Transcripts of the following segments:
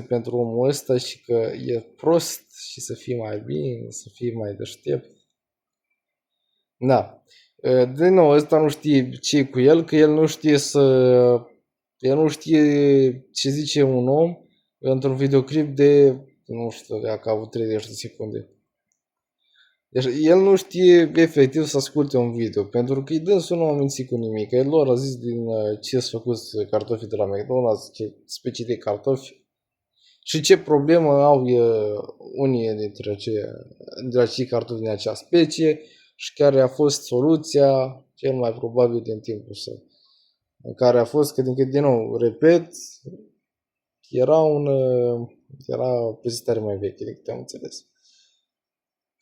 pentru omul ăsta și că e prost și să fie mai bine, să fie mai deștept. Da. Din nou, ăsta nu știe ce cu el, că el nu știe el nu știe ce zice un om într-un videoclip de, nu știu, dacă a avut 30 de secunde. Deci el nu știe efectiv să asculte un video, pentru că dânsul nu a mințit cu nimic. El lor a zis din ce s-a făcut cartofii de la McDonald's, ce specii de cartofi și ce problemă au unii dintre acei cartofi din acea specie și care a fost soluția cel mai probabil din timpul său. În care a fost că, din nou, repet, era o prezentare mai veche decât am înțeles.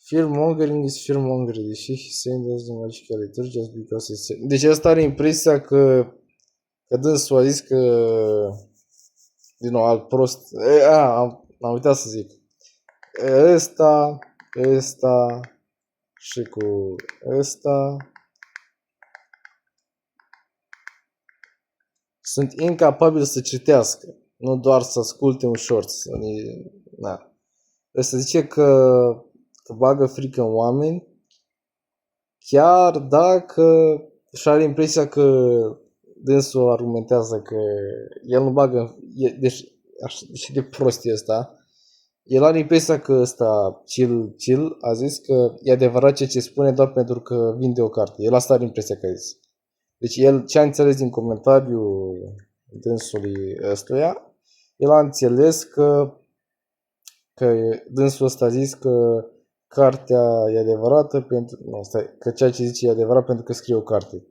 Fear-mongering is fear-mongering, deși he saying doesn't magically true just because it's... Deci asta are impresia că dânsul a zis că, din nou, alt prost... am uitat să zic. Ăsta și cu ăsta sunt incapabili să citească, nu doar să asculte un short. Da. Ăsta zice că bagă frică în oameni, chiar dacă și are impresia că dânsul argumentează că el nu bagă, deci și de prost e ăsta, el are impresia că ăsta, chill, a zis că e adevărat ceea ce spune doar pentru că vinde o carte. El asta are impresia că a zis. Deci el ce a înțeles din comentariul dânsului ăstuia, el a înțeles că dânsul ăsta a zis că cartea e adevărată că ceea ce zice e adevărat pentru că scrie o carte.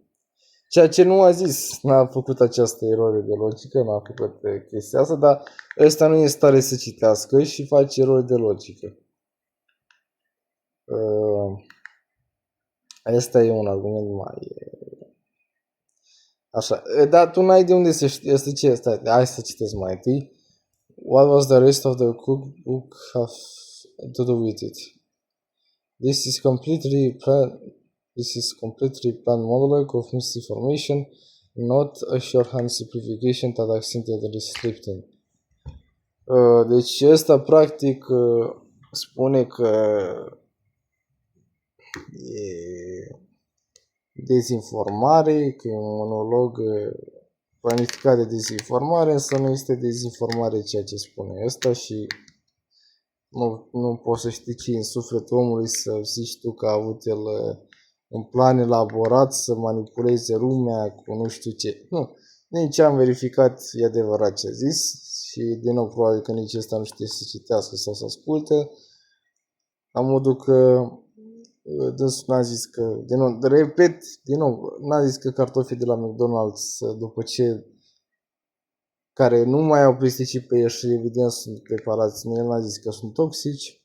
Ceea ce nu a zis, n-a făcut această eroare de logică, n-a făcut chestia asta, dar ăsta nu e în stare să citească și face erori de logică. Asta e un argument mai... Așa, dar tu n-ai de unde să știi, asta ce este? Hai să citesc mai întâi. What was the rest of the cookbook have to do with it? This is completely planned monologue of misinformation, not a shorthand simplification that accidentally slipped in. Deci ăsta practic spune că e dezinformare, că e un monolog planificat de dezinformare, însă nu este dezinformare ceea ce spune ăsta și nu poți să știi ce în sufletul omului să zici tu că a avut el un plan elaborat să manipuleze lumea cu nu știu ce. Nu, nici am verificat e adevărat ce a zis și din nou probabil că nici ăsta nu știe să citească sau să asculte. La modul că dânsul n-a zis că, n-a zis că cartofii de la McDonald's după ce care nu mai au pesticid pe ei și evident sunt preparați, el n-a zis că sunt toxici.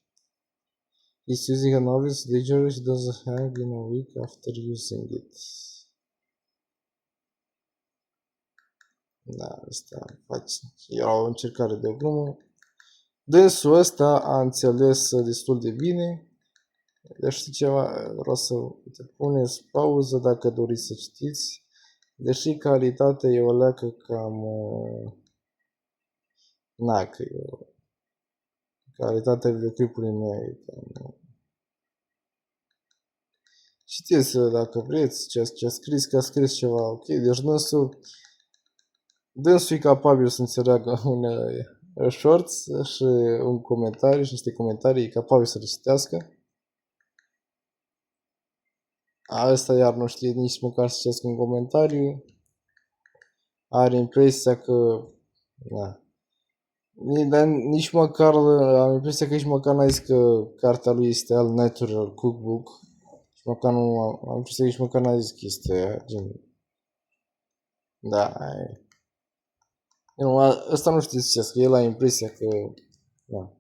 Is using an obvious dangerous doesn't hang in a week after using it. Da, asta face. E o încercare de glumă. Dânsul ăsta a înțeles destul de bine. Deci știi ceva, vreau să te puneți pauză dacă doriți să citiți. Deși calitatea e o leacă cam... că e calitatea videoclipului meu e cam... Citiți dacă vreți ce a scris, că a scris ceva ok. Deci dânsul e capabil să înțeleagă unele shorts și un comentariu și niște comentarii, e capabil să le citească. Asta iar nu știe nici măcar să citească un comentariu. Are impresia că... Dar nici măcar, am impresia că nici măcar n-a zis că cartea lui este al Natural Cookbook. Am impresia că nici măcar n-a zis chestia aia, gen... Da, ăsta nu știe să citească, el a impresia că... Da.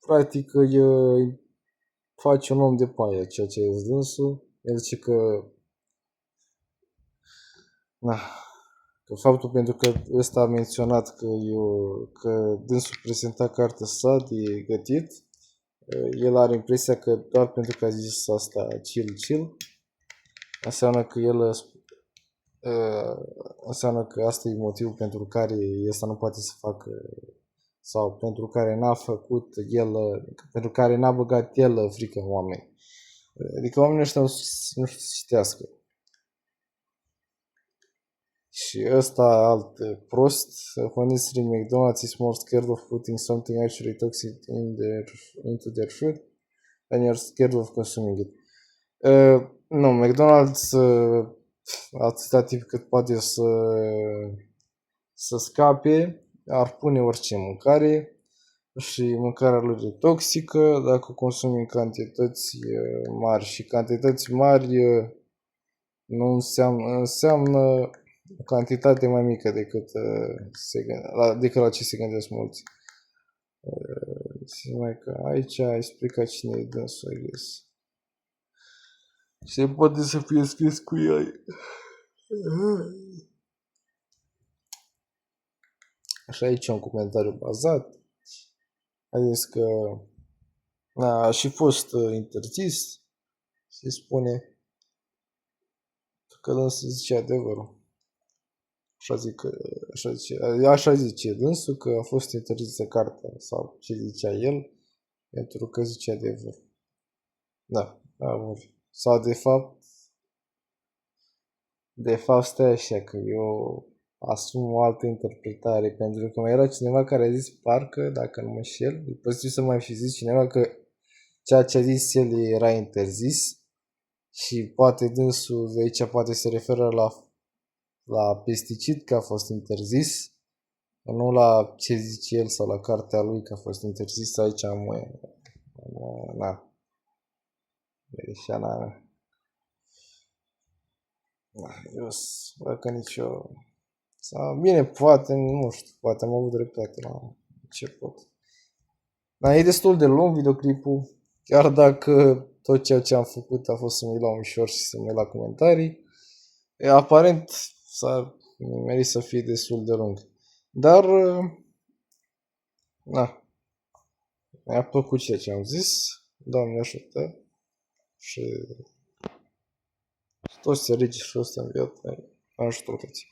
Practic, face un om de paie, ceea ce e dânsul. El zice că... Că faptul pentru că ăsta a menționat că dânsul prezenta cartea sa de gătit, el are impresia că doar pentru că a zis asta chill, înseamnă că el înseamnă că asta e motivul pentru care ăsta nu poate să facă sau pentru care n-a făcut el, pentru care n-a băgat el frică în oameni. Adică oamenii ăștia nu știu să citească. Și ăsta alt prost, when it's in McDonald's is more scared of putting something actually toxic into their food and you're scared of consuming it. Nu, McDonald's atâta timp cât poate să scape, ar pune orice mâncare și mâncarea lor e toxică dacă consumi în cantități mari și cantități mari nu înseamnă o cantitate mai mică decât la ce se gândesc mulți. Mai că aici a explicat cine e dânsul, I guess. Se poate să fie scris cu ei. Așa aici un comentariu bazat. A zis că a și fost interzis, se spune că dânsul zice adevărul. Așa zice dânsul că a fost interzisă cartea sau ce zicea el pentru că zice adevărul. Da, sau de fapt stai așa că eu asum o altă interpretare pentru că mai era cineva care a zis parcă, dacă nu mă înșel, e posibil să mai fi zis cineva că ceea ce a zis el era interzis și poate dânsul de aici poate se referă la pesticid că a fost interzis, nu la ce zice el sau la cartea lui că a fost interzis, aici na. Greșeala mea. Eu văd că nicio... Sau, bine, poate, nu știu, poate am avut dreptate la început. Dar e destul de lung videoclipul, chiar dacă tot ceea ce am făcut a fost să mă la ușor și să mă la comentarii. Aparent s-a merit să fie destul de lung. Dar, na, mi-a plăcut ceea ce am zis, Doamne ajută și toți se rigi și ăsta în viață, ajută toți.